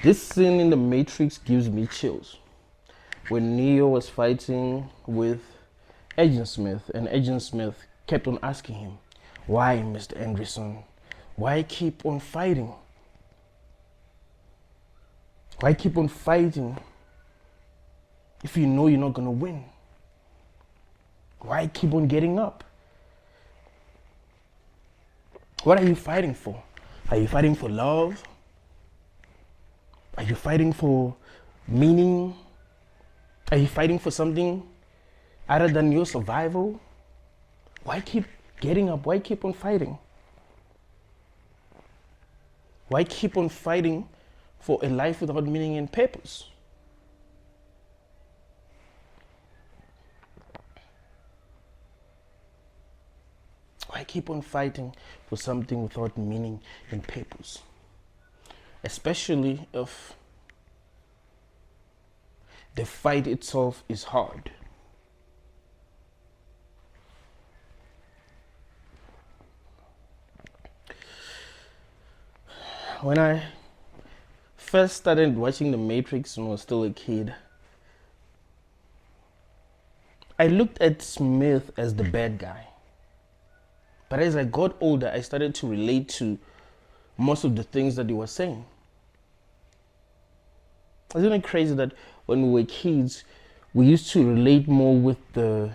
This scene in the Matrix gives me chills. When Neo was fighting with Agent Smith, and Agent Smith kept on asking him, "Why, Mr. Anderson? Why keep on fighting? Why keep on fighting if you know you're not gonna win? Why keep on getting up? What are you fighting for? Are you fighting for love? Are you fighting for meaning? Are you fighting for something other than your survival? Why keep getting up? Why keep on fighting? Why keep on fighting for a life without meaning and purpose?" Why keep on fighting for something without meaning and purpose? Especially if the fight itself is hard. When I first started watching The Matrix when I was still a kid, I looked at Smith as the bad guy. But as I got older, I started to relate to most of the things that he was saying. Isn't it crazy that when we were kids, we used to relate more with the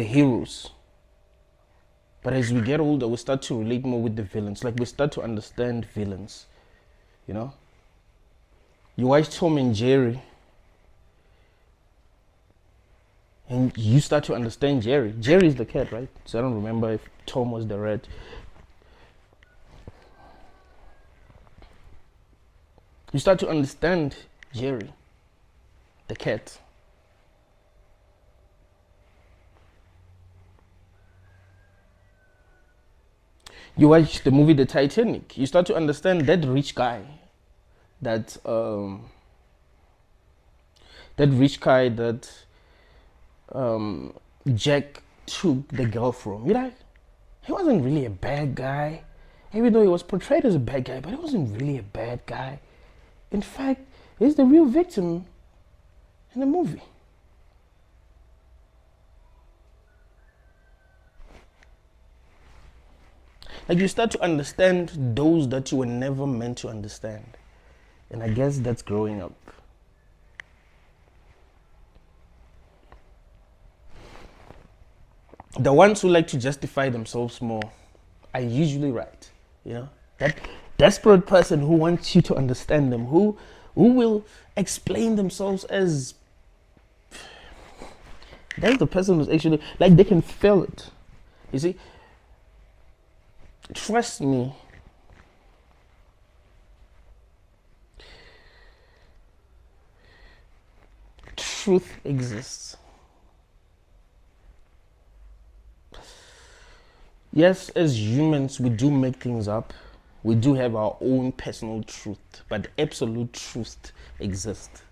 heroes? But as we get older, we start to relate more with the villains. Like we start to understand villains, you know? You watch Tom and Jerry, and you start to understand Jerry. Jerry is the cat, right? So I don't remember if Tom was the rat. You start to understand Jerry, the cat. You watch the movie The Titanic, you start to understand that rich guy, that Jack took the girl from. You're like, he wasn't really a bad guy, even though he was portrayed as a bad guy, but he wasn't really a bad guy. In fact, he's the real victim in the movie. Like you start to understand those that you were never meant to understand. And I guess that's growing up. The ones who like to justify themselves more are usually right. You know, that desperate person who wants you to understand them, who will explain themselves as, that's the person who's actually, like, they can feel it. You see, trust me, truth exists. Yes, as humans, we do make things up. We do have our own personal truth, but absolute truth exists.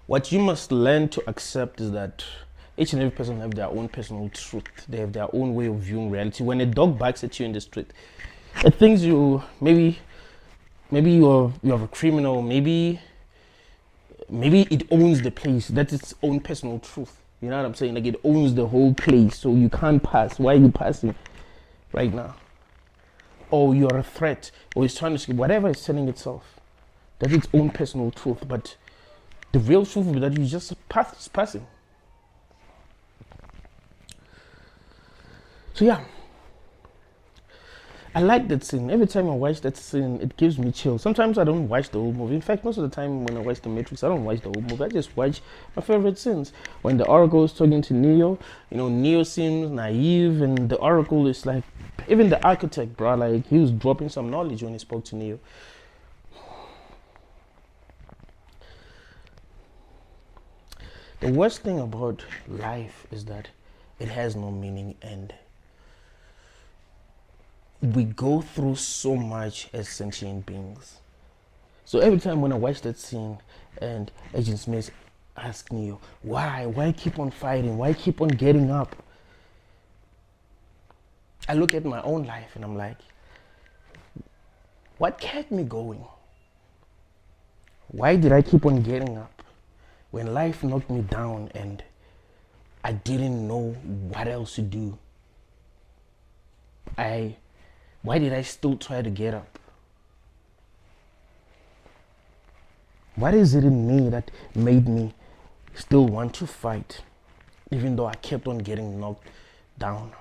What you must learn to accept is that each and every person have their own personal truth. They have their own way of viewing reality. When a dog barks at you in the street, it thinks you maybe you're a criminal. Maybe it owns the place. That's its own personal truth. You know what I'm saying? Like it owns the whole place, so you can't pass. Why are you passing right now? Or you're a threat, or it's trying to, whatever it's telling itself. That's its own personal truth. But the real truth is that you just passing. So yeah, I like that scene. Every time I watch that scene, it gives me chills. Sometimes I don't watch the whole movie. In fact, most of the time when I watch The Matrix, I don't watch the whole movie. I just watch my favorite scenes. When the Oracle is talking to Neo, you know, Neo seems naive, and the Oracle is like, even the architect, bro, like he was dropping some knowledge when he spoke to Neo. The worst thing about life is that it has no meaning, and we go through so much as sentient beings. So every time when I watch that scene and Agent Smith asks Neo, why keep on fighting? Why keep on getting up? I look at my own life and I'm like, what kept me going? Why did I keep on getting up when life knocked me down and I didn't know what else to do? Why did I still try to get up? What is it in me that made me still want to fight, even though I kept on getting knocked down?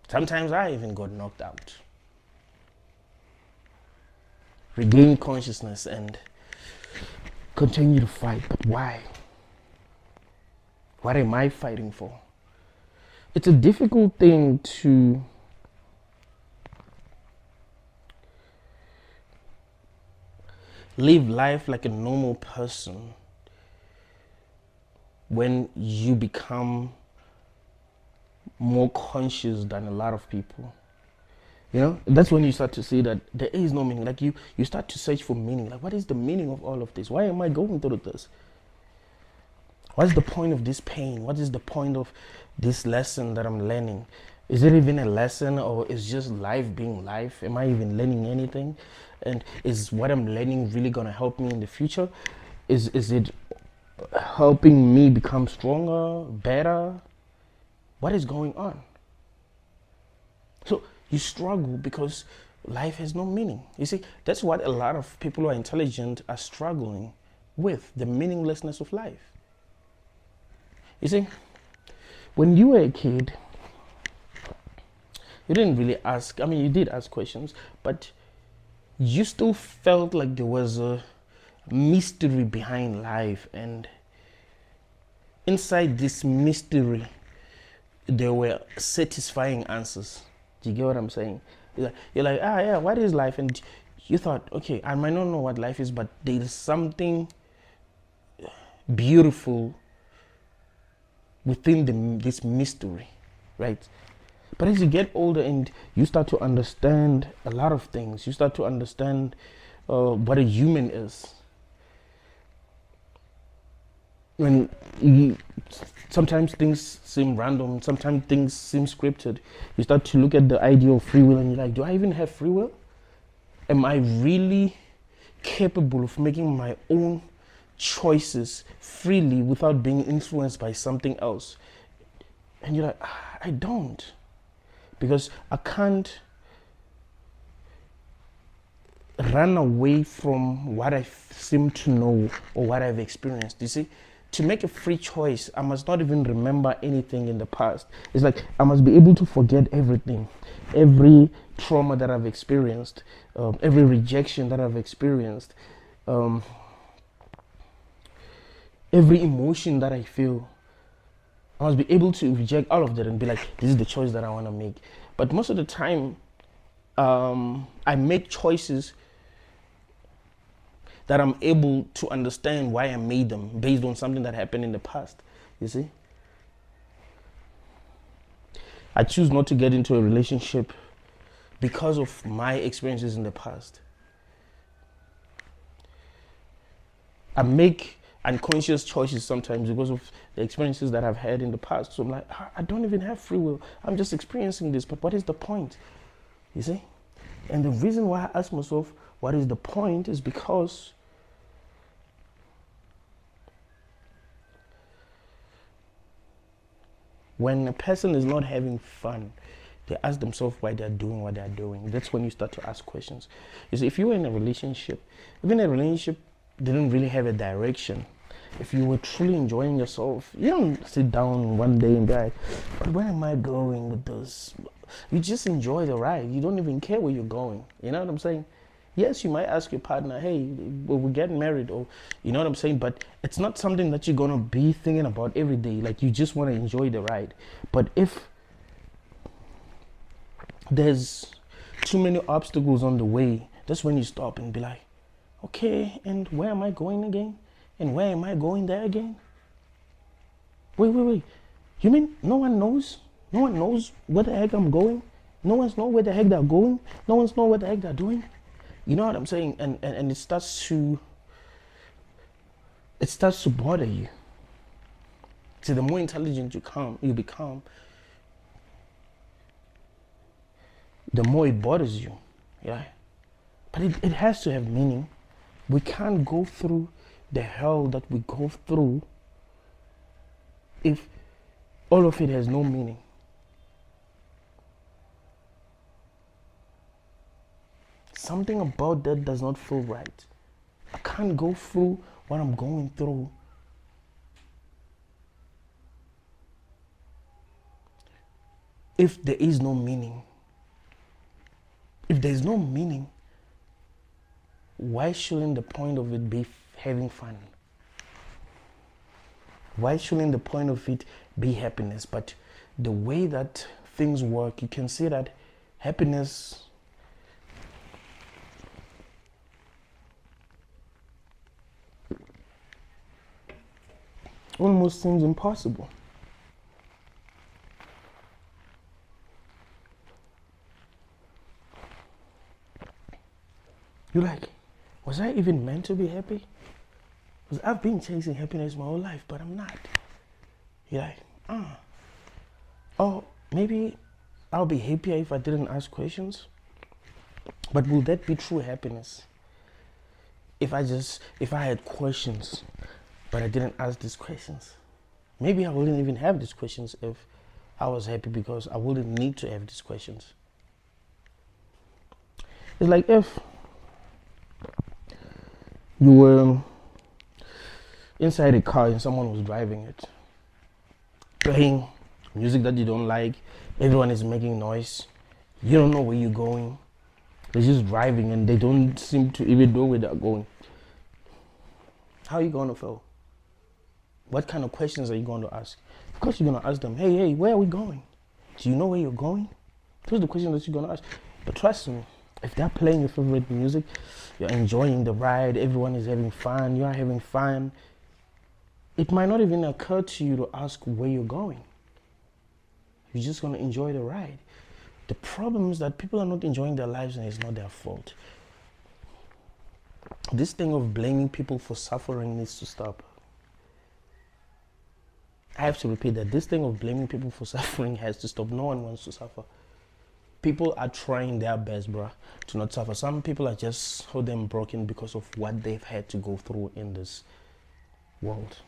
Sometimes I even got knocked out. Regain consciousness and continue to fight. But why? What am I fighting for? It's a difficult thing to live life like a normal person when you become more conscious than a lot of people. You know, that's when you start to see that there is no meaning. Like you start to search for meaning. Like, what is the meaning of all of this? Why am I going through this? What's the point of this pain? What is the point of this lesson that I'm learning? Is it even a lesson, or is just life being life? Am I even learning anything? And is what I'm learning really gonna help me in the future? Is it helping me become stronger, better? What is going on? So you struggle because life has no meaning. You see, that's what a lot of people who are intelligent are struggling with, the meaninglessness of life. You see, when you were a kid, you didn't really ask, I mean, you did ask questions, but you still felt like there was a mystery behind life, and inside this mystery, there were satisfying answers. Do you get what I'm saying? You're like, yeah, what is life? And you thought, okay, I might not know what life is, but there's something beautiful within this mystery, right? But as you get older and you start to understand a lot of things, you start to understand what a human is. When sometimes things seem random, sometimes things seem scripted, you start to look at the idea of free will and you're like, do I even have free will? Am I really capable of making my own choices freely without being influenced by something else? And you're like, I don't. Because I can't run away from what I seem to know or what I've experienced. You see, to make a free choice, I must not even remember anything in the past. It's like I must be able to forget everything, every trauma that I've experienced, every rejection that I've experienced, every emotion that I feel. I must be able to reject all of that and be like, this is the choice that I want to make. But most of the time, I make choices that I'm able to understand why I made them based on something that happened in the past. You see? I choose not to get into a relationship because of my experiences in the past. I make unconscious choices sometimes because of the experiences that I've had in the past. So I'm like, I don't even have free will. I'm just experiencing this, but what is the point? You see? And the reason why I ask myself, what is the point, is because when a person is not having fun, they ask themselves why they're doing what they're doing. That's when you start to ask questions. You see, if you were in a relationship, even a relationship didn't really have a direction, if you were truly enjoying yourself, you don't sit down one day and be like, but where am I going with this? You just enjoy the ride. You don't even care where you're going. You know what I'm saying? Yes, you might ask your partner, hey, we're getting married, or you know what I'm saying? But it's not something that you're going to be thinking about every day. Like, you just want to enjoy the ride. But if there's too many obstacles on the way, that's when you stop and be like, okay, and where am I going again? And where am I going there again? Wait. You mean no one knows? No one knows where the heck I'm going? No one's know where the heck they're going? No one's know what the heck they're doing? You know what I'm saying? And it starts to bother you. See, the more intelligent you become, the more it bothers you. Yeah. But it has to have meaning. We can't go through the hell that we go through if all of it has no meaning. Something about that does not feel right. I can't go through what I'm going through if there is no meaning. If there's no meaning, why shouldn't the point of it be having fun? Why shouldn't the point of it be happiness? But the way that things work, you can see that happiness almost seems impossible. You're like, was I even meant to be happy? Because I've been chasing happiness my whole life, but I'm not. You're like, oh, maybe I'll be happier if I didn't ask questions. But will that be true happiness? If I had questions, but I didn't ask these questions. Maybe I wouldn't even have these questions if I was happy, because I wouldn't need to have these questions. It's like if you were inside a car and someone was driving it, playing music that you don't like, everyone is making noise, you don't know where you're going, they're just driving and they don't seem to even know where they're going. How are you going to feel? What kind of questions are you going to ask? Of course you're going to ask them, hey, where are we going? Do you know where you're going? Those are the questions that you're going to ask. But trust me, if they're playing your favorite music, you're enjoying the ride, everyone is having fun, you are having fun, it might not even occur to you to ask where you're going. You're just going to enjoy the ride. The problem is that people are not enjoying their lives and it's not their fault. This thing of blaming people for suffering needs to stop. I have to repeat that. This thing of blaming people for suffering has to stop. No one wants to suffer. People are trying their best, bruh, to not suffer. Some people are just so damn broken because of what they've had to go through in this world.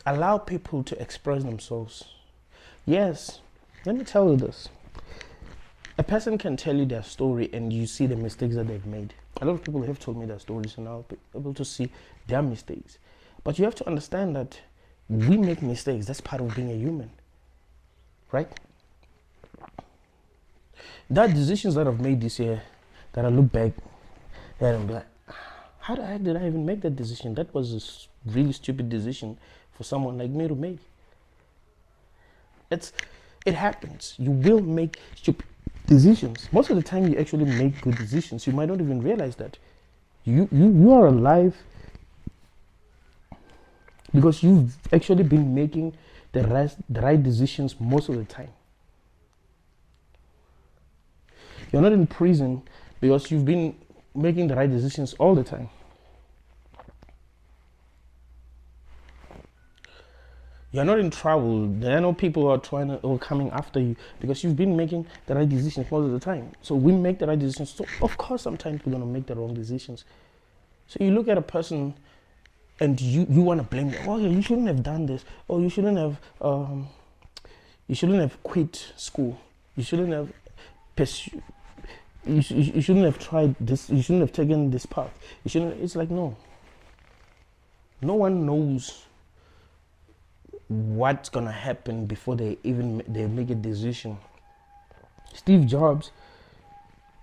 Allow people to express themselves. Yes, let me tell you this. A person can tell you their story and you see the mistakes that they've made. A lot of people have told me their stories and I'll be able to see their mistakes. But you have to understand that we make mistakes. That's part of being a human, right? There are decisions that I've made this year that I look back and I'm like, how the heck did I even make that decision? That was a really stupid decision for someone like me to make. It happens. You will make stupid decisions. Most of the time you actually make good decisions. You might not even realize that. You are alive because you've actually been making the right decisions most of the time. You're not in prison because you've been making the right decisions all the time. You're not in trouble. There are no people who are coming after you because you've been making the right decisions most of the time. So we make the right decisions. So of course sometimes we're gonna make the wrong decisions. So you look at a person and you want to blame them. Oh yeah, you shouldn't have done this. Oh, you shouldn't have quit school. You shouldn't have pursued. You shouldn't have tried this. You shouldn't have taken this path. You shouldn't. It's like no one knows what's gonna happen before they make a decision. Steve Jobs,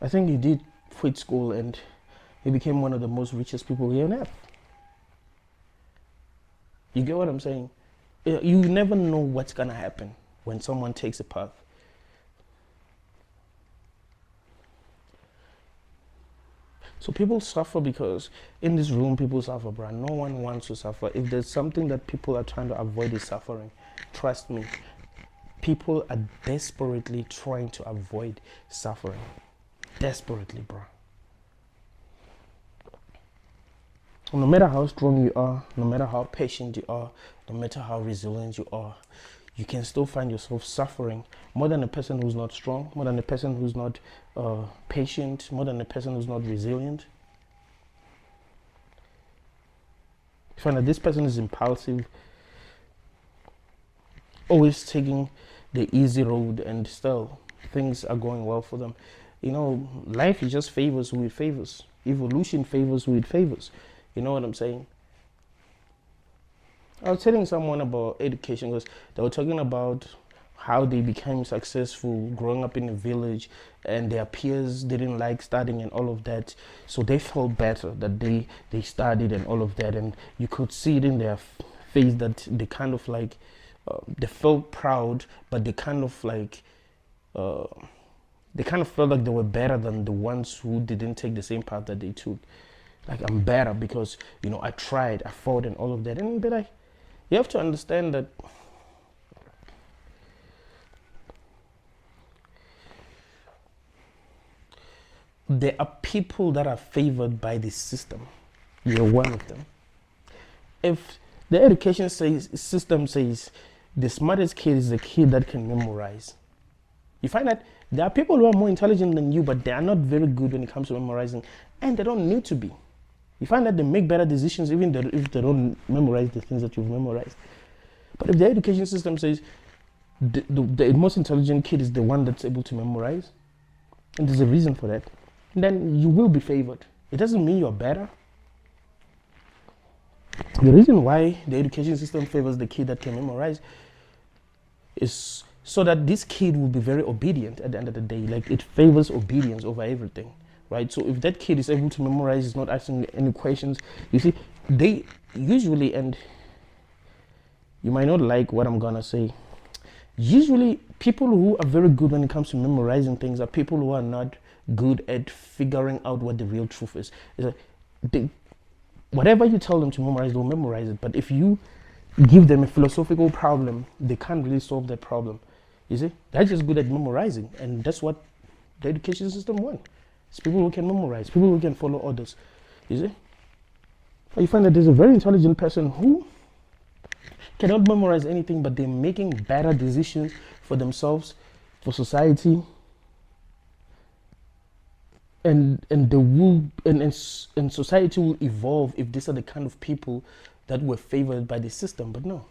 I think he did quit school and he became one of the most richest people here on earth. You get what I'm saying? You never know what's gonna happen when someone takes a path. So people suffer because in this room people suffer, bro. No one wants to suffer. If there's something that people are trying to avoid is suffering, trust me, people are desperately trying to avoid suffering. Desperately, bro. No matter how strong you are, no matter how patient you are, no matter how resilient you are, you can still find yourself suffering more than a person who's not strong, more than a person who's not patient, more than a person who's not resilient. You find that this person is impulsive, always taking the easy road, and still things are going well for them. You know, life is just favors who it favors. Evolution favors who it favors. You know what I'm saying? I was telling someone about education because they were talking about how they became successful growing up in a village, and their peers didn't like studying and all of that, so they felt better that they studied and all of that, and you could see it in their face that they kind of like they felt proud, but they kind of like they kind of felt like they were better than the ones who didn't take the same path that they took. Like, I'm better because, you know, I tried, I fought and all of that. And but you have to understand that there are people that are favored by the system. You're one of them. If the education system says the smartest kid is the kid that can memorize, you find that there are people who are more intelligent than you, but they are not very good when it comes to memorizing, and they don't need to be. You find that they make better decisions even if they don't memorize the things that you've memorized. But if the education system says the most intelligent kid is the one that's able to memorize, and there's a reason for that, then you will be favored. It doesn't mean you're better. The reason why the education system favors the kid that can memorize is so that this kid will be very obedient at the end of the day. Like, it favors obedience over everything, right? So if that kid is able to memorize, is not asking any questions, you see, they usually, and you might not like what I'm gonna say, usually people who are very good when it comes to memorizing things are people who are not good at figuring out what the real truth is. It's like whatever you tell them to memorize, they'll memorize it. But if you give them a philosophical problem, they can't really solve that problem. You see, they're just good at memorizing, and that's what the education system wants. It's people who can memorize, people who can follow orders. You see, but you find that there's a very intelligent person who cannot memorize anything, but they're making better decisions for themselves, for society, and society will evolve if these are the kind of people that were favored by the system. But no.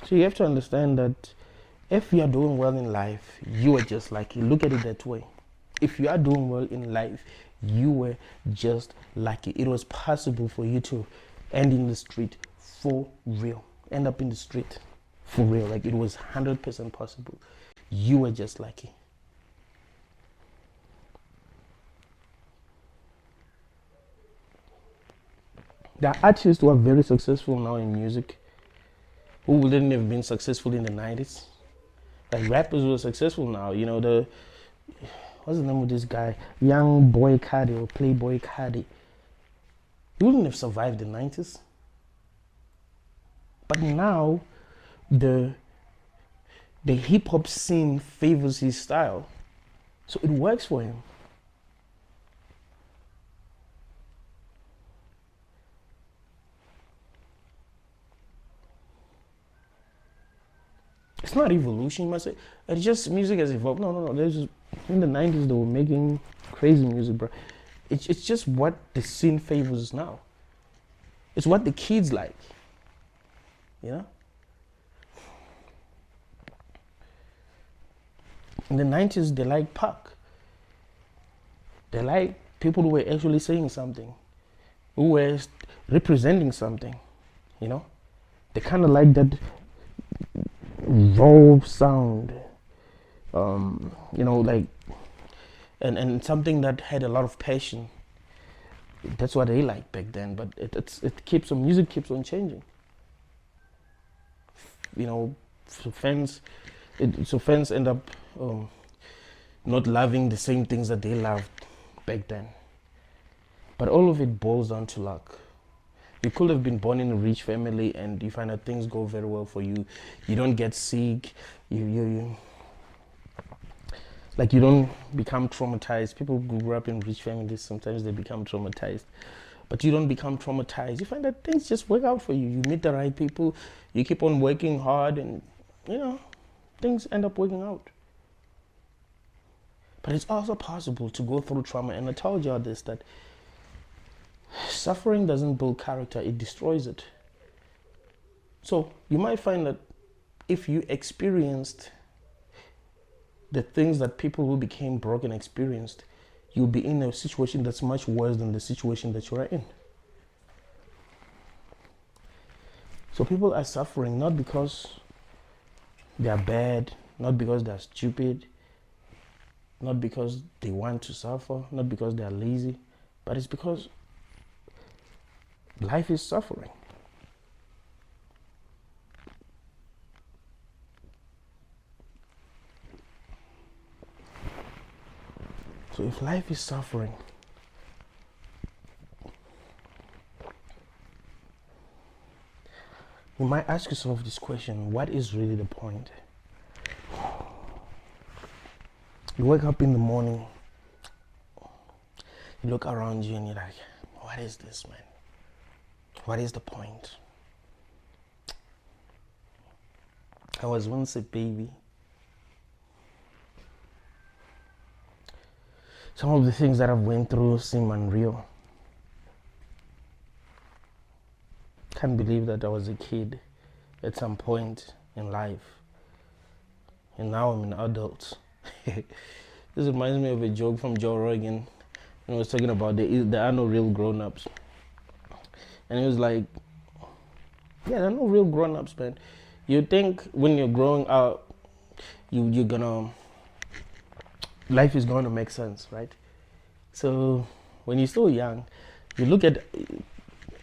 So you have to understand that if you are doing well in life, you are just lucky. Look at it that way. If you are doing well in life, you were just lucky. It was possible for you to end in the street for real. End up in the street for real. Like, it was 100% possible. You were just lucky. There are artists who are very successful now in music who wouldn't have been successful in the 90s. Like, rappers who are successful now, you know, what's the name of this guy? Young Boy Cardi or Playboy Cardi. He wouldn't have survived the 90s. But now, the hip hop scene favors his style. So it works for him. It's not evolution, you must say. It's just music has evolved. No. In the 90s, they were making crazy music, bro. It's just what the scene favors now. It's what the kids like. You know? In the 90s, they like punk. They like people who were actually saying something, who were representing something, you know? They kind of like that raw sound, you know, like, and something that had a lot of passion. That's what they liked back then, but it keeps on, music keeps on changing. You know, so fans end up not loving the same things that they loved back then. But all of it boils down to luck. You could have been born in a rich family and you find that things go very well for you. You don't get sick. You don't become traumatized. People who grew up in rich families, sometimes they become traumatized. but you don't become traumatized. You find that things just work out for you. You meet the right people, you keep on working hard, and things end up working out. But it's also possible to go through trauma, and I told y'all this, that suffering doesn't build character, it destroys it. So you might find that if you experienced the things that people who became broken experienced, you'll be in a situation that's much worse than the situation that you are in. So people are suffering not because they are bad, not because they are stupid, not because they want to suffer, not because they are lazy, but it's because life is suffering. So if life is suffering, you might ask yourself this question: what is really the point? You wake up in the morning, you look around you and you're like, what is this, man? What is the point? I was once a baby. Some of the things that I've went through seem unreal. Can't believe that I was a kid at some point in life, and now I'm an adult. This reminds me of a joke from Joe Rogan. He was talking about there are no real grown-ups, and he was like, yeah, there are no real grown-ups, man. You think when you're growing up, you're gonna, life is gonna make sense, right? So when you're still young, you look at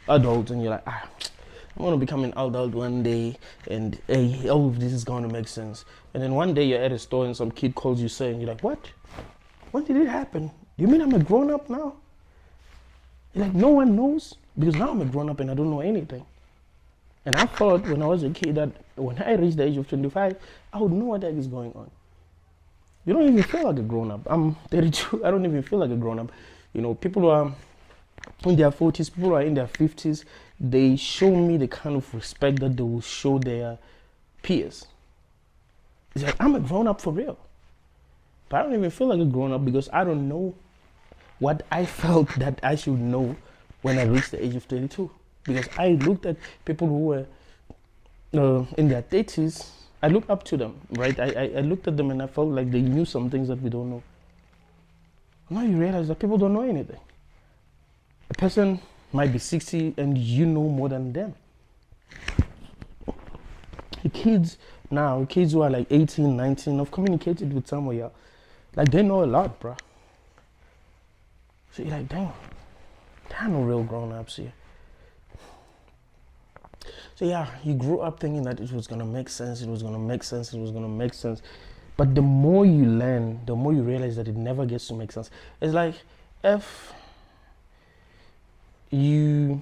adults and you're like, I'm gonna become an adult one day, and hey, all of this is gonna make sense. And then one day you're at a store and some kid calls you saying, you're like, what? When did it happen? You mean I'm a grown up now? You're like, no one knows, because now I'm a grown up and I don't know anything. And I thought when I was a kid that when I reached the age of 25, I would know what the heck is going on. You don't even feel like a grown up. I'm 32, I don't even feel like a grown up. People who are in their 40s, people who are in their 50s, they show me the kind of respect that they will show their peers. It's like, I'm a grown up for real. But I don't even feel like a grown up because I don't know what I felt that I should know when I reached the age of 32. Because I looked at people who were in their 30s, I looked up to them, right? I looked at them and I felt like they knew some things that we don't know. Now you realize that people don't know anything. A person might be 60 and you know more than them. The kids now, kids who are like 18, 19, I've communicated with some of y'all. Like, they know a lot, bro. So you're like, dang, there are no real grown-ups here. So yeah, you grew up thinking that it was gonna make sense, it was gonna make sense, it was gonna make sense. But the more you learn, the more you realize that it never gets to make sense. It's like if you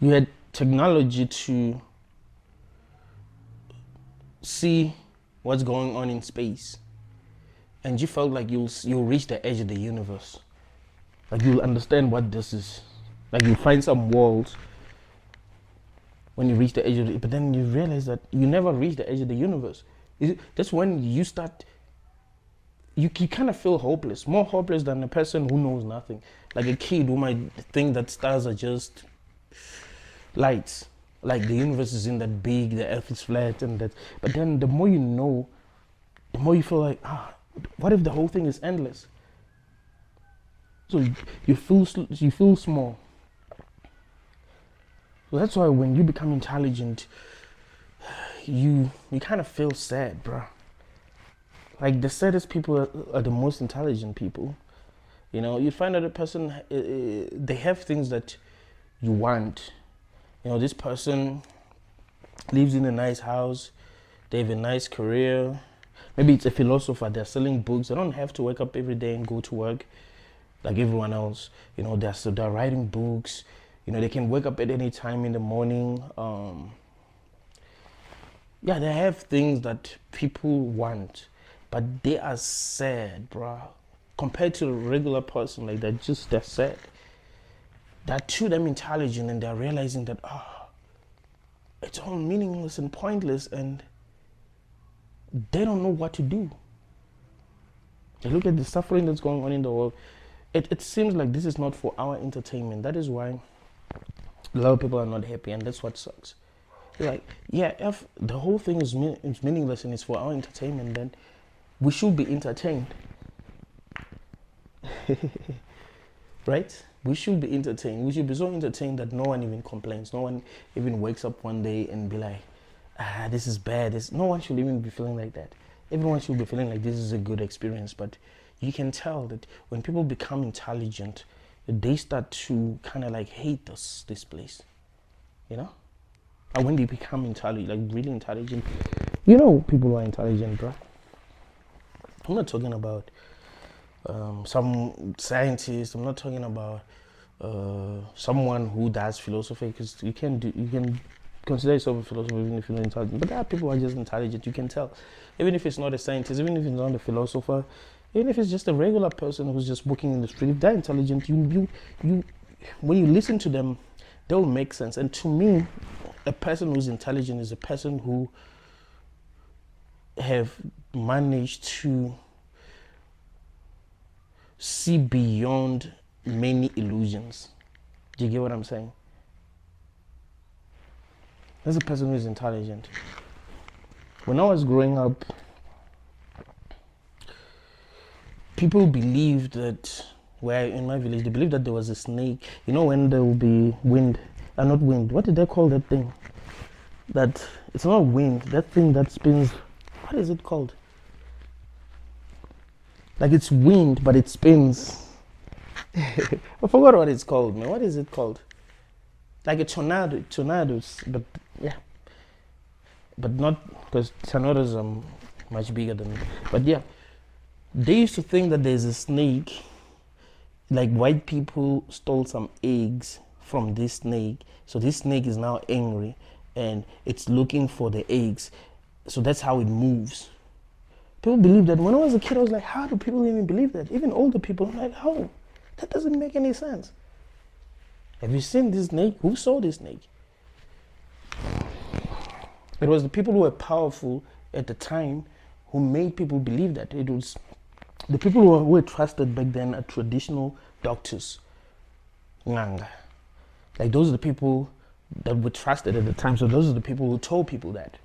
had technology to see what's going on in space, and you felt like you'll reach the edge of the universe. Like, you'll understand what this is. Like, you find some walls when you reach the edge of it, but then you realize that you never reach the edge of the universe. That's when you start, you kind of feel hopeless, more hopeless than a person who knows nothing. Like a kid who might think that stars are just lights, like the universe isn't that big, the earth is flat, and that. But then the more you know, the more you feel like, what if the whole thing is endless? So you feel small. So that's why when you become intelligent, you kind of feel sad, bro. Like, the saddest people are the most intelligent people. You find that a person, they have things that you want. This person lives in a nice house, they have a nice career. Maybe it's a philosopher, they're selling books. They don't have to wake up every day and go to work like everyone else. They're writing books. They can wake up at any time in the morning. They have things that people want, but they are sad, bro. Compared to a regular person, like they're sad. They're too damn intelligent, and they're realizing that it's all meaningless and pointless, and they don't know what to do. They look at the suffering that's going on in the world. It seems like this is not for our entertainment. That is why a lot of people are not happy, and that's what sucks. They're like, yeah, if the whole thing is meaningless and it's for our entertainment, then we should be entertained. Right? We should be entertained. We should be so entertained that no one even complains. No one even wakes up one day and be like, this is bad. No one should even be feeling like that. Everyone should be feeling like this is a good experience. But you can tell that when people become intelligent, they start to kind of like hate this place, you know? And when they become intelligent, like really intelligent, you know, people who are intelligent, bro. I'm not talking about some scientist. I'm not talking about someone who does philosophy, because you can consider yourself a philosopher even if you're not intelligent. But there are people who are just intelligent. You can tell, even if it's not a scientist, even if it's not a philosopher, even if it's just a regular person who's just walking in the street. If they're intelligent, you when you listen to them, they will make sense. And to me, a person who's intelligent is a person who have managed to see beyond many illusions. Do you get what I'm saying? That's a person who is intelligent. When I was growing up, people believed that, where in my village, they believed that there was a snake. You know, when there will be wind, not wind, what did they call that thing? That, it's not wind, that thing that spins, what is it called? Like it's wind, but it spins. I forgot what it's called, man. What is it called? Like a tornadoes, but yeah. But not, because tornadoes are much bigger than, but yeah. They used to think that there's a snake, like white people stole some eggs from this snake. So this snake is now angry and it's looking for the eggs. So that's how it moves. People believe that. When I was a kid, I was like, how do people even believe that? Even older people, I'm like, how? That doesn't make any sense. Have you seen this snake? Who saw this snake? It was the people who were powerful at the time who made people believe that. It was the people who were trusted back then are traditional doctors. Nganga. Like those are the people that were trusted at the time. So those are the people who told people that.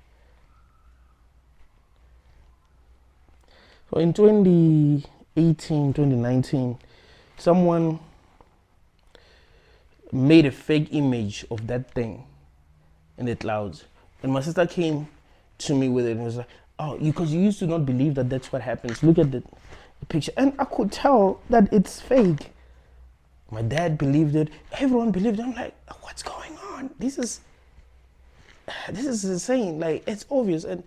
So in 2018, 2019, someone made a fake image of that thing in the clouds. And my sister came to me with it and was like, oh, because you used to not believe that that's what happens. Look at the picture. And I could tell that it's fake. My dad believed it. Everyone believed it. I'm like, what's going on? This is insane. Like, it's obvious. And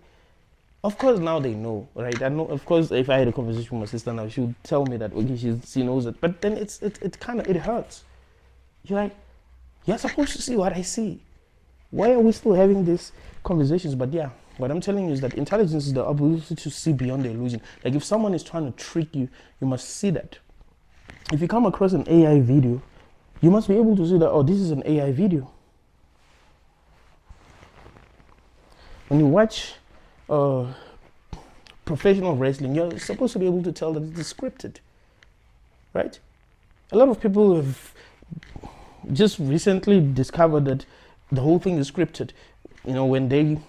of course, now they know, right? I know, of course, if I had a conversation with my sister now, she would tell me that, okay, she knows it. But then it hurts. You're like, you're supposed to see what I see. Why are we still having these conversations? But yeah, what I'm telling you is that intelligence is the ability to see beyond the illusion. Like if someone is trying to trick you, you must see that. If you come across an AI video, you must be able to see that, oh, this is an AI video. When you watch professional wrestling, you're supposed to be able to tell that it's scripted, right? A lot of people have just recently discovered that the whole thing is scripted. You know, when they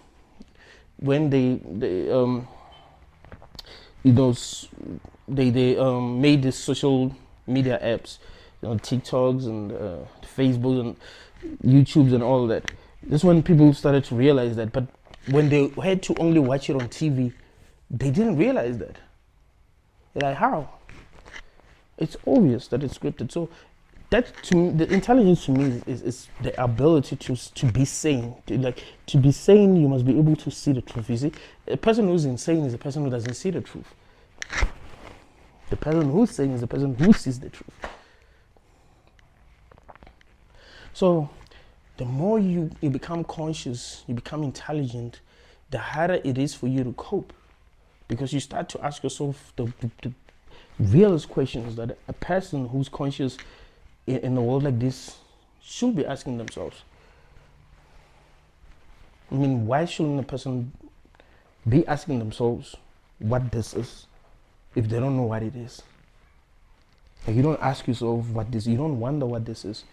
made these social media apps, you know, TikToks and Facebook and YouTubes and all that. This is when people started to realize that. But when they had to only watch it on TV, they didn't realize that. They're like, how? It's obvious that it's scripted. So that, to me, the intelligence to me is the ability to be sane. To be sane, you must be able to see the truth. You see, a person who's insane is a person who doesn't see the truth. The person who's sane is the person who sees the truth. So the more you become conscious, you become intelligent, the harder it is for you to cope. because you start to ask yourself the realist questions that a person who's conscious in a world like this should be asking themselves. I mean, why shouldn't a person be asking themselves what this is if they don't know what it is? Like, you don't ask yourself what this, you don't wonder what this is.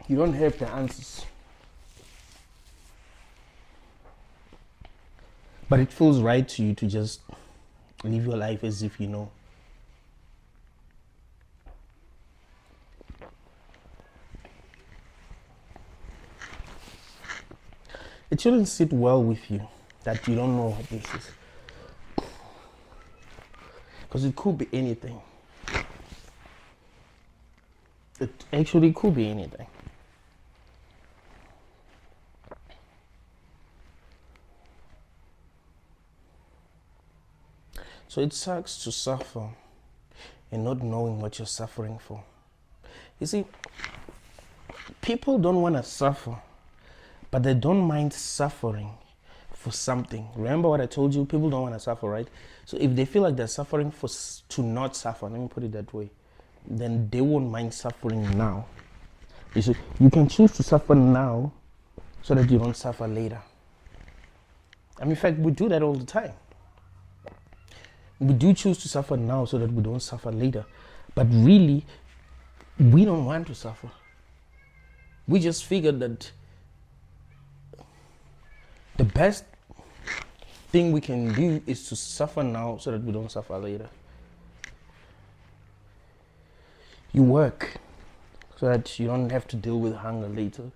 You don't have the answers. But it feels right to you to just live your life as if you know. It shouldn't sit well with you that you don't know what this is. Because it could be anything. It actually could be anything. So it sucks to suffer and not knowing what you're suffering for. You see, people don't want to suffer, but they don't mind suffering for something. Remember what I told you? People don't want to suffer, right? So if they feel like they're suffering to not suffer, let me put it that way, then they won't mind suffering now. You see, you can choose to suffer now so that you don't suffer later. I mean, in fact, we do that all the time. We do choose to suffer now so that we don't suffer later. But really, we don't want to suffer. We just figured that the best thing we can do is to suffer now so that we don't suffer later. You work so that you don't have to deal with hunger later.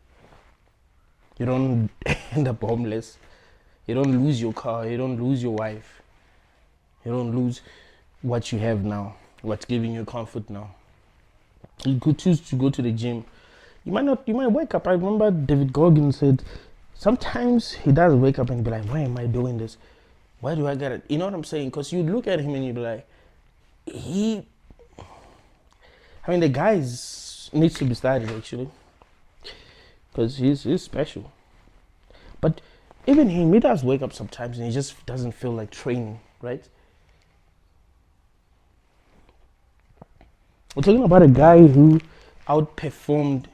You don't end up homeless. You don't lose your car. You don't lose your wife. You don't lose what you have now, what's giving you comfort now. You could choose to go to the gym. You might wake up. I remember David Goggins said, sometimes he does wake up and be like, why am I doing this? Why do I get it? You know what I'm saying? Because you look at him and you be like, the guy needs to be studied actually. Because he's special. But even him, he does wake up sometimes and he just doesn't feel like training, right? We're talking about a guy who outperformed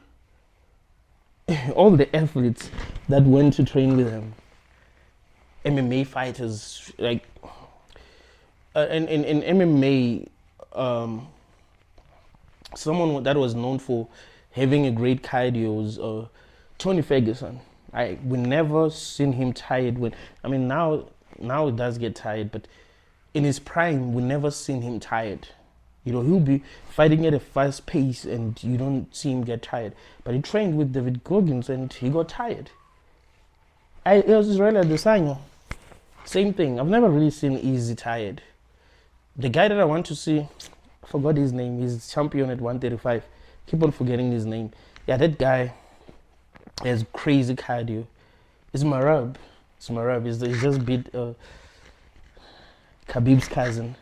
all the athletes that went to train with him. MMA fighters, like in MMA, someone that was known for having a great cardio was Tony Ferguson. We never seen him tired. Now he does get tired, but in his prime, we never seen him tired. You know, he'll be fighting at a fast pace and you don't see him get tired. But he trained with David Goggins and he got tired. It was Israel Adesanya. Same thing. I've never really seen Easy tired. The guy that I want to see, I forgot his name. He's champion at 135. Keep on forgetting his name. Yeah, that guy has crazy cardio. It's Marab. He's just beat Khabib's cousin.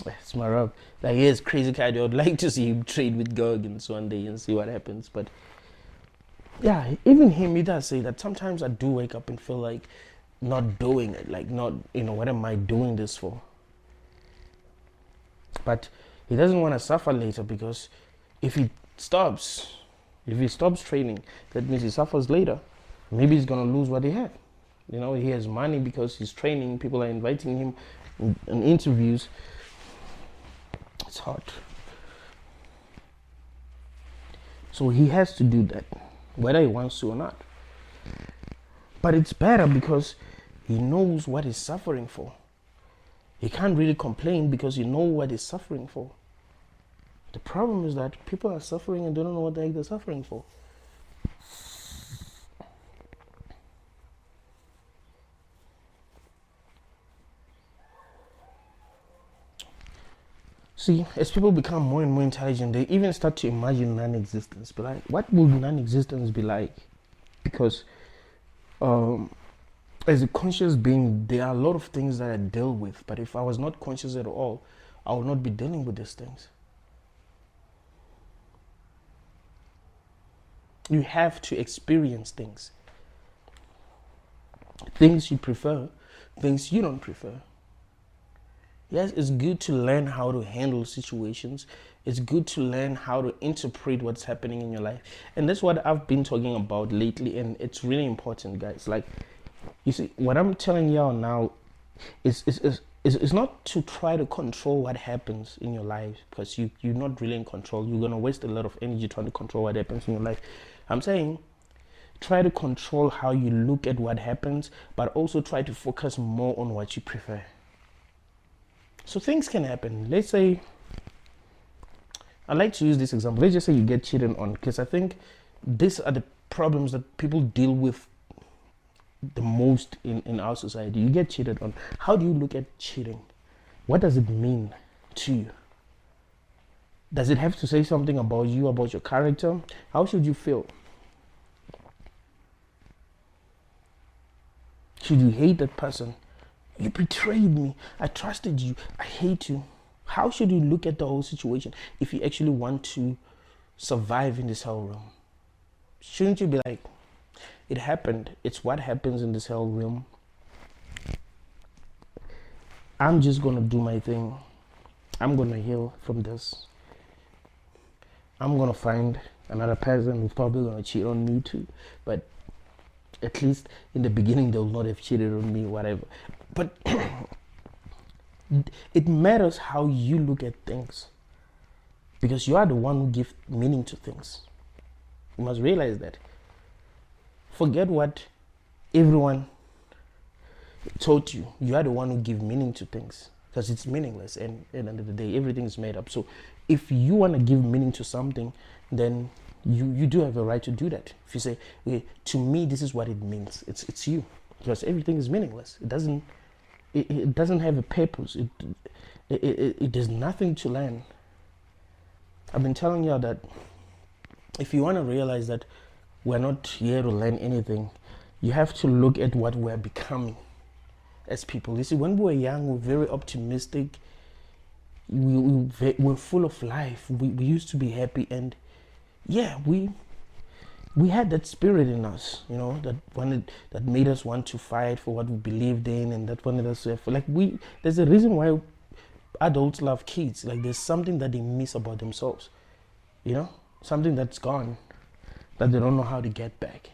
It's Marab. Like, he has crazy cardio. I'd like to see him train with Goggins one day and see what happens. But yeah, even him, he does say that sometimes I do wake up and feel like not doing it. Like, not, what am I doing this for? But he doesn't want to suffer later, because if he stops training, that means he suffers later. Maybe he's going to lose what he had. He has money because he's training. People are inviting him in interviews. It's hard. So he has to do that, whether he wants to or not. But it's better because he knows what he's suffering for. He can't really complain because he knows what he's suffering for. The problem is that people are suffering and they don't know what the heck they're suffering for. See, as people become more and more intelligent, they even start to imagine non-existence. But like, what would non-existence be like? Because as a conscious being, there are a lot of things that I deal with. But if I was not conscious at all, I would not be dealing with these things. You have to experience things you prefer, things you don't prefer. Yes, it's good to learn how to handle situations. It's good to learn how to interpret what's happening in your life. And that's what I've been talking about lately. And it's really important, guys. Like, you see, what I'm telling y'all now is not to try to control what happens in your life, because you're not really in control. You're going to waste a lot of energy trying to control what happens in your life. I'm saying try to control how you look at what happens, but also try to focus more on what you prefer. So things can happen. Let's say, I like to use this example. Let's just say you get cheated on, because I think these are the problems that people deal with the most in our society. You get cheated on. How do you look at cheating? What does it mean to you? Does it have to say something about you, about your character? How should you feel? Should you hate that person? You betrayed me. I trusted you. I hate you. How should you look at the whole situation if you actually want to survive in this hell realm? Shouldn't you be like, it happened. It's what happens in this hell realm. I'm just going to do my thing. I'm going to heal from this. I'm going to find another person who's probably going to cheat on me too. But at least in the beginning, they'll not have cheated on me, whatever. But it matters how you look at things, because you are the one who gives meaning to things. You must realize that. Forget what everyone taught you. You are the one who gives meaning to things, because it's meaningless, and at the end of the day, everything is made up. So if you want to give meaning to something, then you do have a right to do that. If you say, okay, to me, this is what it means, it's you, because everything is meaningless. It doesn't have a purpose. It does nothing to learn. I've been telling you that if you want to realize that we're not here to learn anything, you have to look at what we're becoming as people. You see, when we were young, we were very optimistic. We're full of life. We used to be happy, and yeah, we had that spirit in us, you know, that made us want to fight for what we believed in, and that wanted us to have, there's a reason why adults love kids. Like, there's something that they miss about themselves, you know, something that's gone, that they don't know how to get back.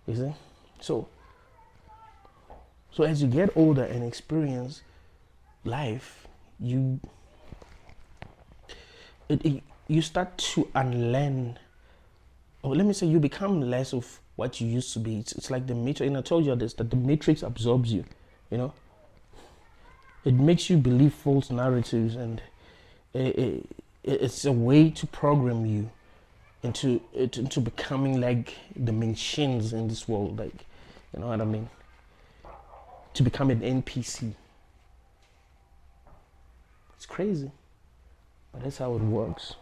You see? So as you get older and experience life, you start to unlearn, or let me say, you become less of what you used to be. It's like the matrix, and I told you this, that the matrix absorbs you, you know. It makes you believe false narratives, and it's a way to program you into becoming like the machines in this world, like, you know what I mean? To become an NPC. It's crazy, but that's how it works.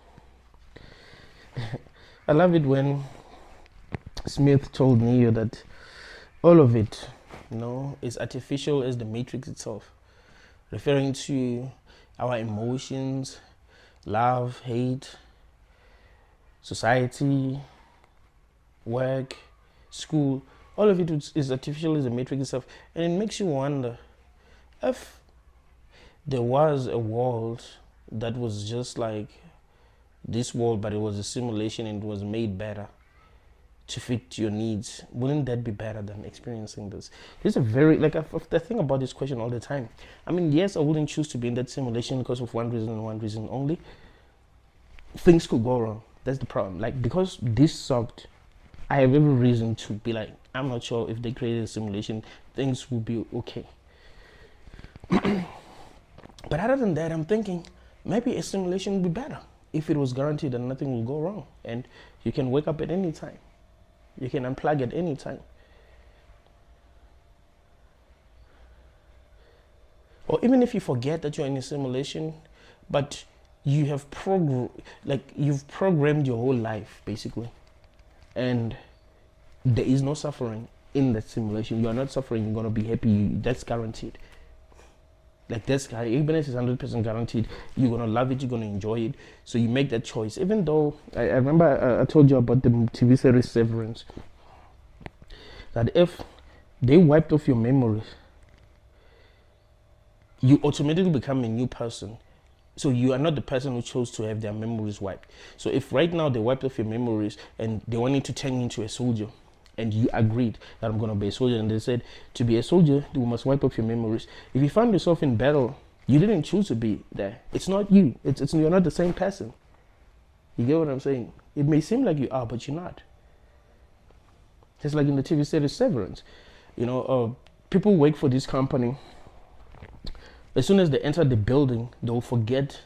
I love it when Smith told Neo that all of it, you know, is artificial as the matrix itself, referring to our emotions, love, hate, society, work, school. All of it is artificial as the matrix itself, and it makes you wonder if there was a world that was just like this world, but it was a simulation and it was made better to fit your needs. Wouldn't that be better than experiencing this? This is a very, I think about this question all the time. I mean, yes, I wouldn't choose to be in that simulation because of one reason and one reason only. Things could go wrong. That's the problem. Like, because this sucked, I have every reason to be like, I'm not sure if they created a simulation, things will be okay. But other than that, I'm thinking maybe a simulation would be better if it was guaranteed that nothing will go wrong, and you can wake up at any time. You can unplug at any time. Or even if you forget that you're in a simulation, but you have you've programmed your whole life basically, and there is no suffering in that simulation. You are not suffering. You're gonna be happy. That's guaranteed. Like this guy, happiness is 100% guaranteed. You're gonna love it. You're gonna enjoy it. So you make that choice. Even though I remember I told you about the TV series Severance. That if they wiped off your memories, you automatically become a new person. So you are not the person who chose to have their memories wiped. So if right now they wiped off your memories and they wanted to turn you into a soldier, and you agreed that I'm going to be a soldier, and they said to be a soldier you must wipe off your memories. If you find yourself in battle, you didn't choose to be there. It's not you. It's you're not the same person. You get what I'm saying? It may seem like you are, but you're not. Just like in the TV series Severance, people work for this company. As soon as they enter the building, they'll forget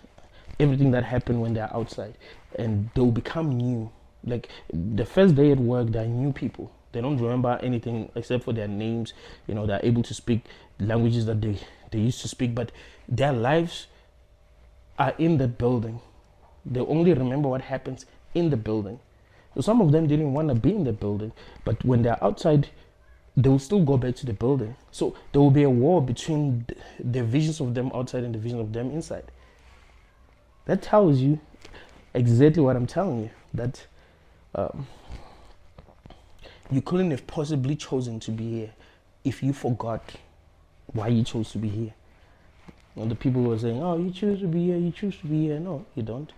everything that happened when they're outside, and they'll become new. Like the first day at work, they're new people. They don't remember anything except for their names. They're able to speak languages that they used to speak, but their lives are in that building. They only remember what happens in the building. So some of them didn't want to be in the building, but when they're outside, they will still go back to the building. So there will be a war between the visions of them outside and the vision of them inside. That tells you exactly what I'm telling you, that you couldn't have possibly chosen to be here if you forgot why you chose to be here. The people were saying, oh, you choose to be here, you choose to be here. No, you don't.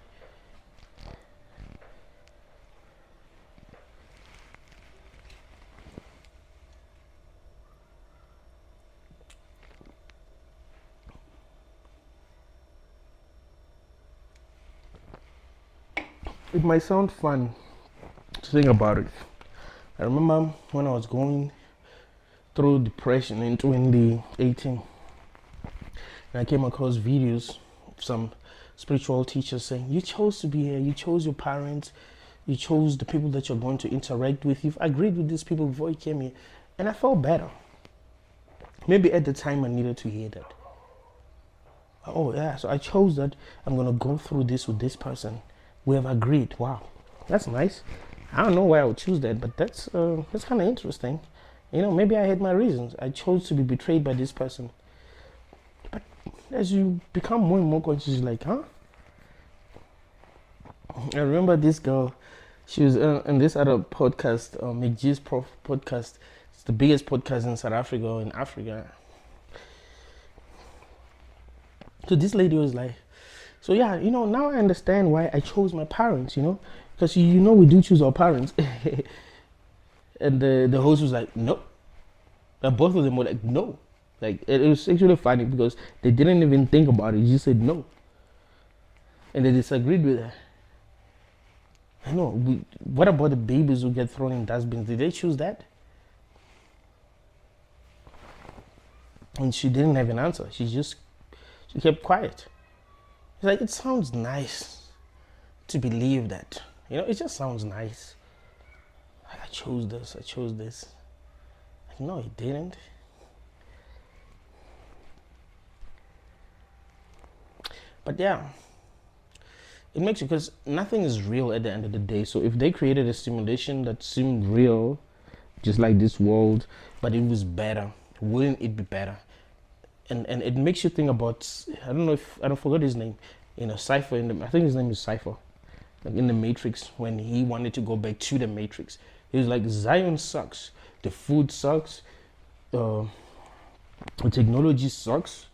It might sound fun to think about it. I remember when I was going through depression in 2018, and I came across videos of some spiritual teachers saying, you chose to be here, you chose your parents, you chose the people that you're going to interact with. You've agreed with these people before you came here. And I felt better. Maybe at the time I needed to hear that. Oh yeah, so I chose that I'm going to go through this with this person. We have agreed. Wow, that's nice. I don't know why I would choose that, but that's kind of interesting. Maybe I had my reasons. I chose to be betrayed by this person. But as you become more and more conscious, you're like, huh? I remember this girl. She was in this other podcast, McGee's podcast. It's the biggest podcast in South Africa or in Africa. So this lady was like, so yeah, now I understand why I chose my parents, because we do choose our parents. And the host was like, no. And both of them were like, no. Like it was actually funny because they didn't even think about it. They just said no. And they disagreed with her. I know. What about the babies who get thrown in dustbins? Did they choose that? And she didn't have an answer. She kept quiet. It's like, it sounds nice to believe that. It just sounds nice. I chose this, I chose this. Like, no, it didn't. But yeah, it makes you, because nothing is real at the end of the day. So if they created a simulation that seemed real, just like this world, but it was better, wouldn't it be better? And it makes you think about, I don't forget his name, Cypher, I think his name is Cypher, like in the Matrix, when he wanted to go back to the Matrix. He was like, Zion sucks, the food sucks, the technology sucks,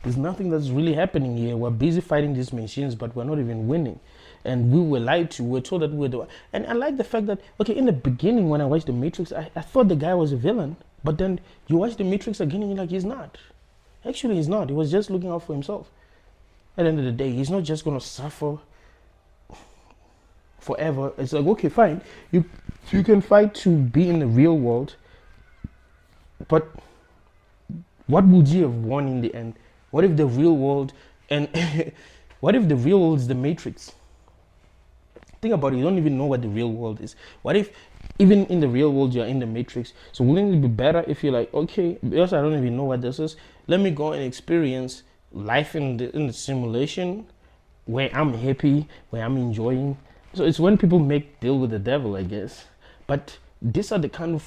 there's nothing that's really happening here. We're busy fighting these machines, but we're not even winning. And we were lied to, we're told that we're the, and I like the fact that, okay, in the beginning when I watched the Matrix, I thought the guy was a villain, but then you watch the Matrix again and you're like, he's not. Actually, he's not. He was just looking out for himself. At the end of the day, he's not just going to suffer forever. It's like, okay, fine. You can fight to be in the real world, but what would you have won in the end? What if the real world, and what if the real world is the Matrix? Think about it. You don't even know what the real world is. What if even in the real world you're in the Matrix? So wouldn't it be better if you're like, okay, because I don't even know what this is, let me go and experience life in the simulation where I'm happy, where I'm enjoying. So it's when people make deal with the devil, I guess. But these are the kind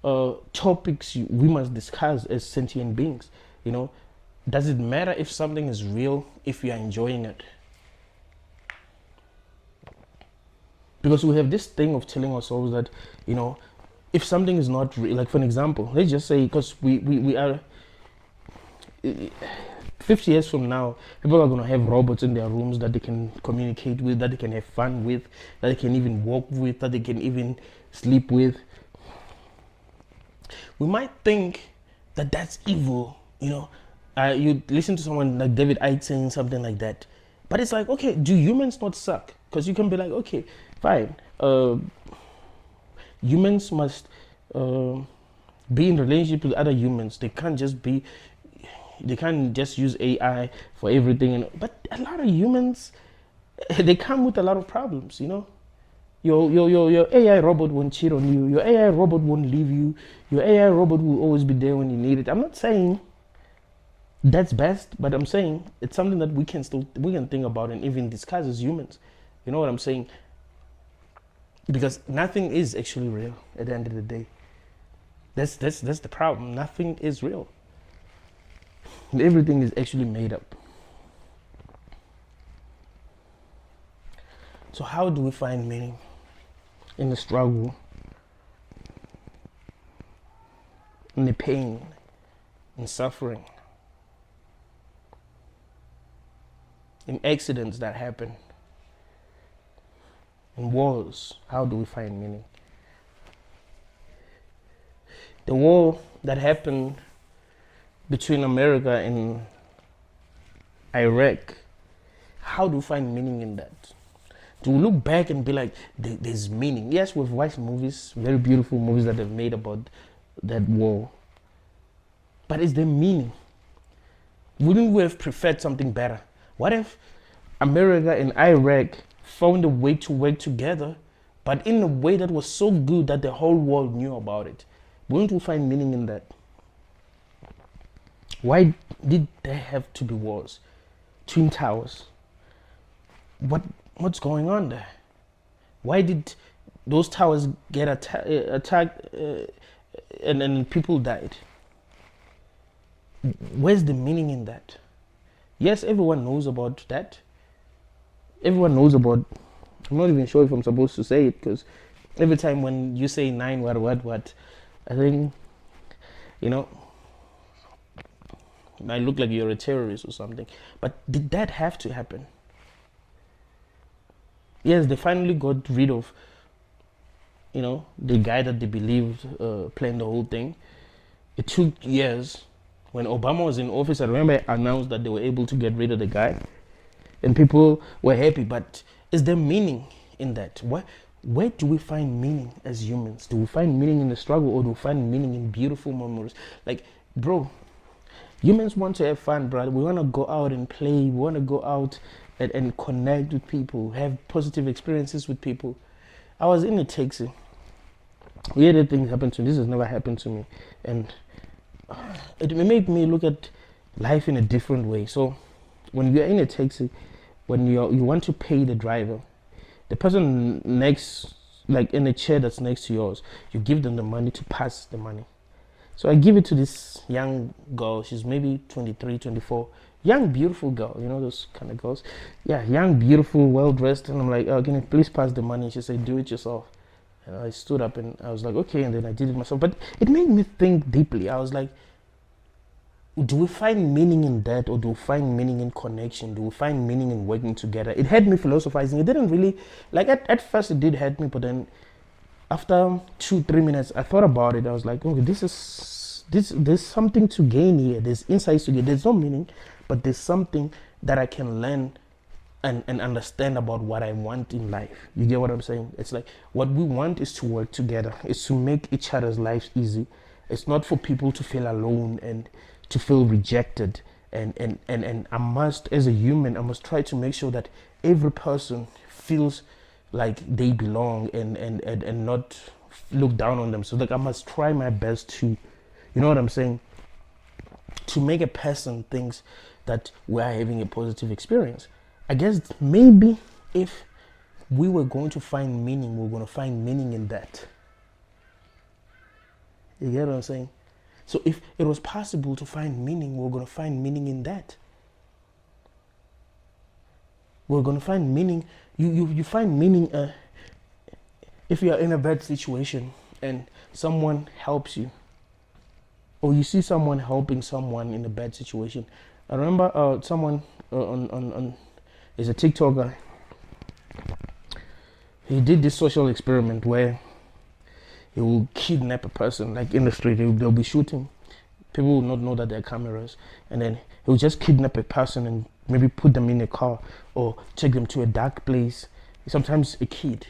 of topics we must discuss as sentient beings. Does it matter if something is real if you are enjoying it? Because we have this thing of telling ourselves that, if something is not real, like for an example, let's just say, because we are 50 years from now, people are going to have robots in their rooms that they can communicate with, that they can have fun with, that they can even walk with, that they can even sleep with. We might think that that's evil, you listen to someone like David Icke saying something like that, but it's like, okay, do humans not suck? Because you can be like, okay, fine, humans must be in relationship with other humans. They can't just use AI for everything. But a lot of humans, they come with a lot of problems. Your AI robot won't cheat on you. Your AI robot won't leave you. Your AI robot will always be there when you need it. I'm not saying that's best, but I'm saying it's something that we can think about and even discuss as humans. You know what I'm saying? Because nothing is actually real at the end of the day. That's the problem. Nothing is real. Everything is actually made up. So how do we find meaning in the struggle, in the pain, in suffering, in accidents that happen, in wars? How do we find meaning? The war that happened between America and Iraq, how do we find meaning in that? Do we look back and be like, there's meaning? Yes, we've watched movies, very beautiful movies that they've made about that war. But is there meaning? Wouldn't we have preferred something better? What if America and Iraq found a way to work together, but in a way that was so good that the whole world knew about it? Wouldn't we find meaning in that? Why did there have to be wars? Twin Towers. What's going on there? Why did those towers get attacked and people died? Where's the meaning in that? Yes, everyone knows about that. Everyone knows about, I'm not even sure if I'm supposed to say it, because every time when you say 9 what, I think, might look like you're a terrorist or something. But did that have to happen? Yes, they finally got rid of, the guy that they believed planned the whole thing. It took years. When Obama was in office, I remember I announced that they were able to get rid of the guy. And people were happy. But is there meaning in that? Where do we find meaning as humans? Do we find meaning in the struggle, or do we find meaning in beautiful memories? Like, bro, humans want to have fun, brother. We want to go out and play. We want to go out and connect with people, have positive experiences with people. I was in a taxi. Weird things happen to me. This has never happened to me. And it made me look at life in a different way. So when you're in a taxi, when you want to pay the driver, the person next, like in a chair that's next to yours, you give them the money to pass the money. So I give it to this young girl. She's maybe 23, 24. Young, beautiful girl. You know those kind of girls? Yeah, young, beautiful, well-dressed. And I'm like, can you please pass the money? She said, do it yourself. And I stood up and I was like, okay. And then I did it myself. But it made me think deeply. I was like, do we find meaning in that, or do we find meaning in connection? Do we find meaning in working together? It had me philosophizing. It didn't really, like at first it did hurt me, but then after 2-3 minutes, I thought about it. I was like, okay, there's something to gain here. There's insights to get. There's no meaning, but there's something that I can learn and understand about what I want in life. You get what I'm saying? It's like what we want is to work together. It's to make each other's lives easy. It's not for people to feel alone and to feel rejected. And I must, as a human, I must try to make sure that every person feels like they belong and not look down on them. So like I must try my best to, you know what I'm saying, to make a person thinks that we are having a positive experience. I guess maybe if we were going to find meaning, we're going to find meaning in that. You get what I'm saying? So if it was possible to find meaning, we're going to find meaning in that. We're going to find meaning. You find meaning if you are in a bad situation and someone helps you, or you see someone helping someone in a bad situation. I remember someone on is a TikToker. He did this social experiment where he will kidnap a person, like in the street. They'll be shooting. People will not know that they're cameras, and then he will just kidnap a person and maybe put them in a car or take them to a dark place. Sometimes a kid,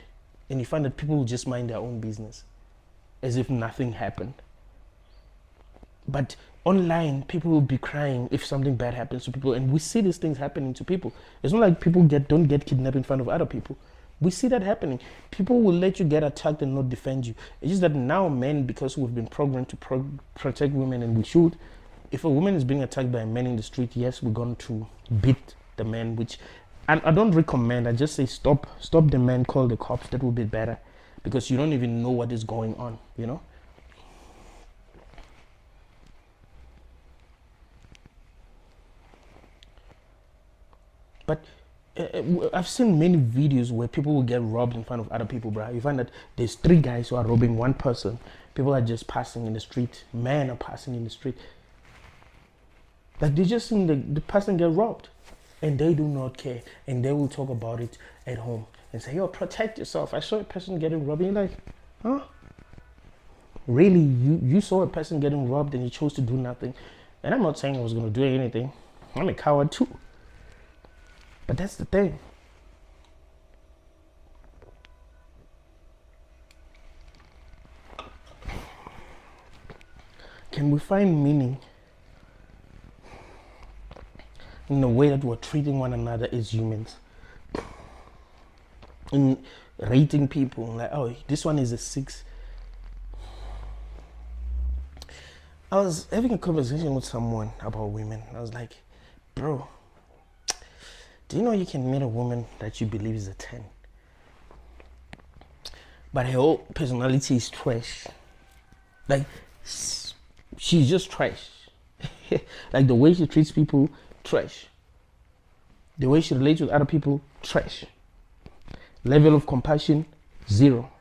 and you find that people will just mind their own business, as if nothing happened. But online, people will be crying if something bad happens to people, and we see these things happening to people. It's not like people don't get kidnapped in front of other people. We see that happening. People will let you get attacked and not defend you. It's just that now men, because we've been programmed to protect women, and we should. If a woman is being attacked by a man in the street, yes, we're going to beat the man, which I don't recommend. I just say stop the man, call the cops. That would be better, because you don't even know what is going on, you know? But I've seen many videos where people will get robbed in front of other people, bro. You find that there's 3 guys who are robbing one person. People are just passing in the street. Men are passing in the street. Like, they just seen the person get robbed, and they do not care. And they will talk about it at home and say, yo, protect yourself. I saw a person getting robbed. And you're like, huh? Really? You saw a person getting robbed and you chose to do nothing? And I'm not saying I was going to do anything. I'm a coward too. But that's the thing. Can we find meaning in the way that we're treating one another as humans? In rating people, like, oh, this one is a 6. I was having a conversation with someone about women. I was like, bro, do you know you can meet a woman that you believe is a 10, but her whole personality is trash? Like, she's just trash. Like, the way she treats people, trash. The way she relates with other people, trash. Level of compassion, 0.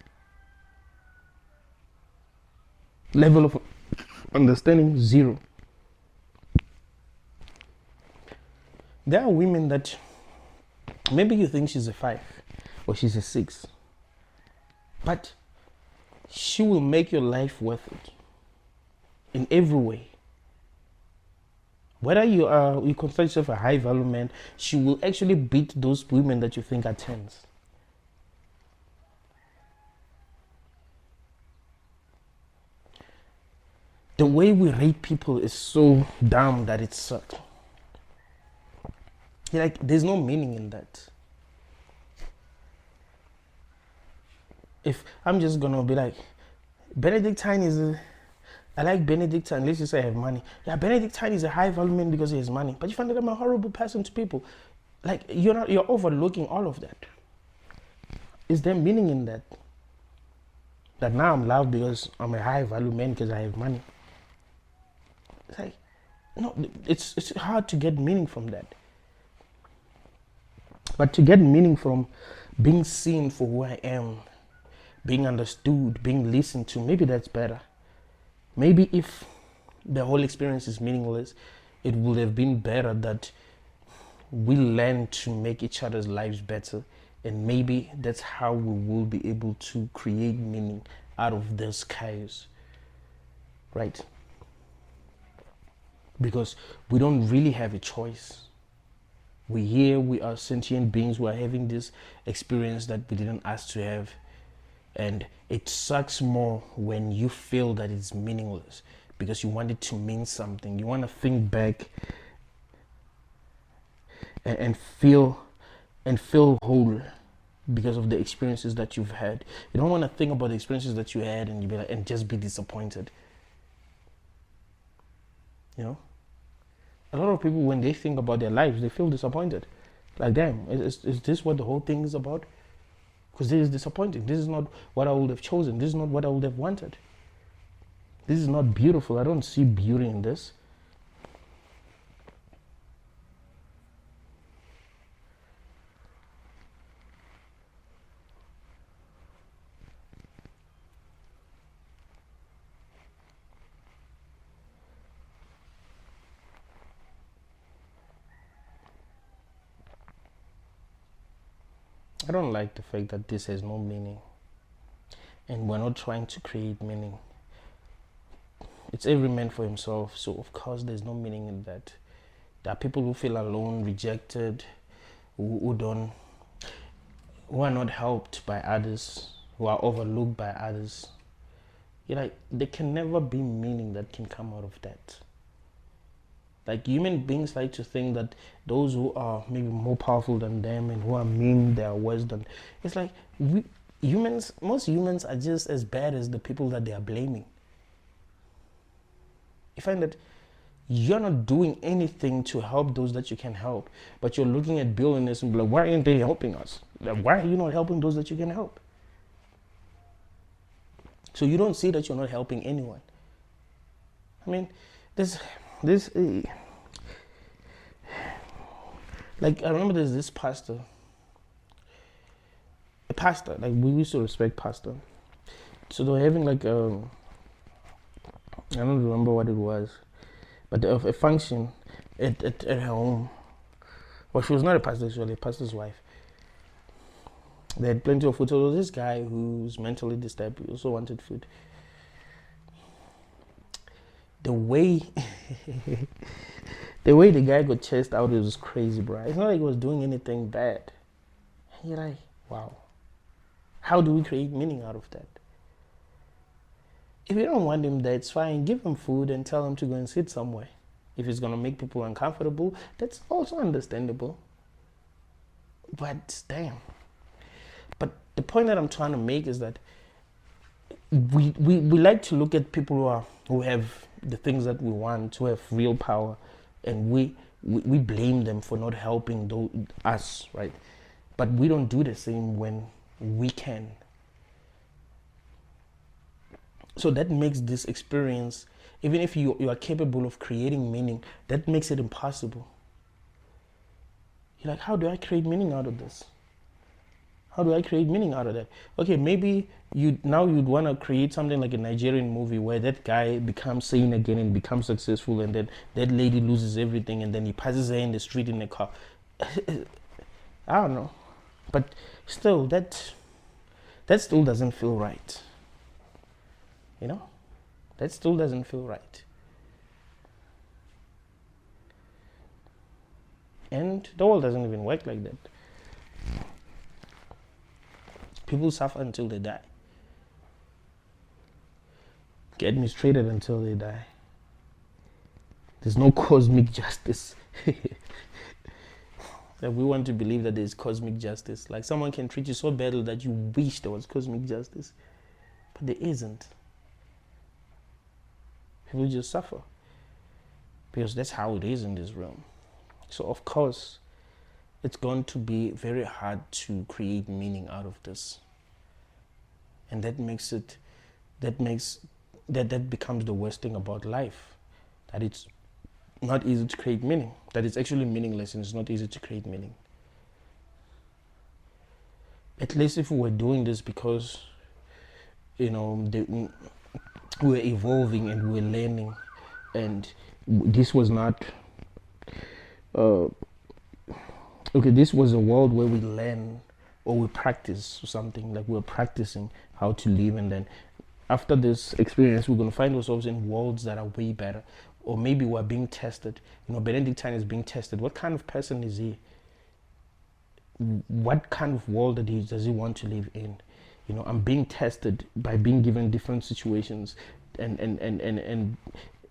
Level of understanding, 0. There are women that maybe you think she's a 5 or she's a 6, but she will make your life worth it in every way. Whether you consider yourself a high value man, she will actually beat those women that you think are 10s. The way we rate people is so dumb that it sucks. Like, there's no meaning in that. If I'm just gonna be like, Benedictine is I like Benedictine, let's just say I have money. Yeah, Benedictine is a high value man because he has money. But you find that I'm a horrible person to people. Like, you're overlooking all of that. Is there meaning in that? That now I'm loved because I'm a high value man because I have money. It's like, no, it's hard to get meaning from that. But to get meaning from being seen for who I am, being understood, being listened to, maybe that's better. Maybe if the whole experience is meaningless, it would have been better that we learn to make each other's lives better. And maybe that's how we will be able to create meaning out of this chaos, right? Because we don't really have a choice. We are sentient beings who are having this experience that we didn't ask to have. And it sucks more when you feel that it's meaningless because you want it to mean something. You want to think back and feel whole because of the experiences that you've had. You don't want to think about the experiences that you had and you be like, and just be disappointed. You know? A lot of people, when they think about their lives, they feel disappointed. Like, damn, is this what the whole thing is about? Because this is disappointing. This is not what I would have chosen. This is not what I would have wanted. This is not beautiful. I don't see beauty in this. I don't like the fact that this has no meaning, and we're not trying to create meaning. It's every man for himself, so of course there's no meaning in that. There are people who feel alone, rejected, who don't, who are not helped by others, who are overlooked by others. You're like, there can never be meaning that can come out of that. Like, human beings like to think that those who are maybe more powerful than them and who are mean, they are worse than. It's like most humans are just as bad as the people that they are blaming. You find that you're not doing anything to help those that you can help, but you're looking at billionaires and be like, why aren't they helping us? Like, why are you not helping those that you can help? So you don't see that you're not helping anyone. I mean, like, I remember there's this pastor, like, we used to respect pastor. So they were having like I don't remember what it was, but a function at her home. Well, she was not a pastor, she was a pastor's wife. They had plenty of food. So there was this guy who's mentally disturbed. He also wanted food. The way the guy got chased out, it was crazy, bro. It's not like he was doing anything bad. And you're like, wow. How do we create meaning out of that? If you don't want him there, it's fine. Give him food and tell him to go and sit somewhere. If it's going to make people uncomfortable, that's also understandable. But damn. But the point that I'm trying to make is that we like to look at people who have the things that we want, who have real power, and we blame them for not helping us, right? But we don't do the same when we can. So that makes this experience, even if you are capable of creating meaning, that makes it impossible. You're like, how do I create meaning out of this? How do I create meaning out of that? Okay, maybe you'd want to create something like a Nigerian movie where that guy becomes sane again and becomes successful, and then that lady loses everything, and then he passes her in the street in a car. I don't know, but still, that still doesn't feel right. You know, that still doesn't feel right. And the world doesn't even work like that. People suffer until they die. Get mistreated until they die. There's no cosmic justice. That we want to believe that there's cosmic justice. Like, someone can treat you so badly that you wish there was cosmic justice. But there isn't. People just suffer. Because that's how it is in this realm. So of course, it's going to be very hard to create meaning out of this. And that becomes the worst thing about life. That it's not easy to create meaning. That it's actually meaningless and it's not easy to create meaning. At least if we were doing this because, you know, we were evolving and we were learning, and this was not this was a world where we learn or we practice something, like we're practicing how to live, and then after this experience we're going to find ourselves in worlds that are way better, or maybe we're being tested. You know, Benedictine is being tested. What kind of person is he? What kind of world does he want to live in? You know, I'm being tested by being given different situations, and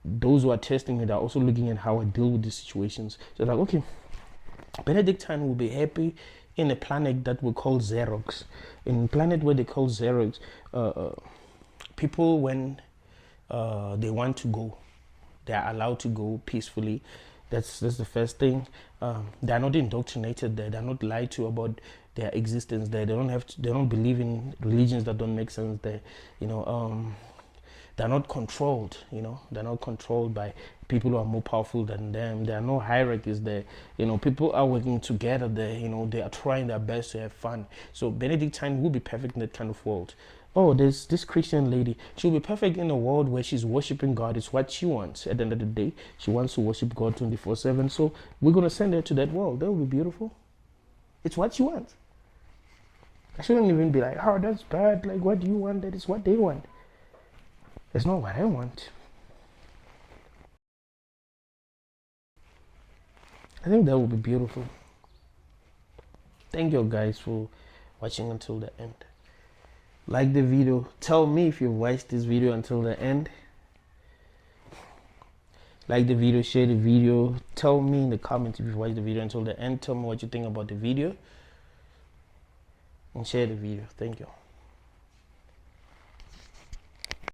those who are testing me, they're also looking at how I deal with these situations. So like, okay, Benedictine will be happy in a planet that we call Xerox. In a planet where they call Xerox, people, when they want to go, they are allowed to go peacefully. That's the first thing. They are not indoctrinated there. They are not lied to about their existence there. They don't believe in religions that don't make sense there. You know, they're not controlled, you know, they're not controlled by people who are more powerful than them. There are no hierarchies there, you know, people are working together there, you know, they are trying their best to have fun. So Benedictine will be perfect in that kind of world. Oh, there's this Christian lady, she'll be perfect in a world where she's worshiping God. It's what she wants. At the end of the day, she wants to worship God 24/7. So we're going to send her to that world. That will be beautiful. It's what she wants. I shouldn't even be like, oh, that's bad. Like, what do you want? That is what they want. It's not what I want. I think that would be beautiful. Thank you guys for watching until the end. Like the video. Tell me if you've watched this video until the end. Like the video, share the video. Tell me in the comments if you've watched the video until the end. Tell me what you think about the video. And share the video. Thank you.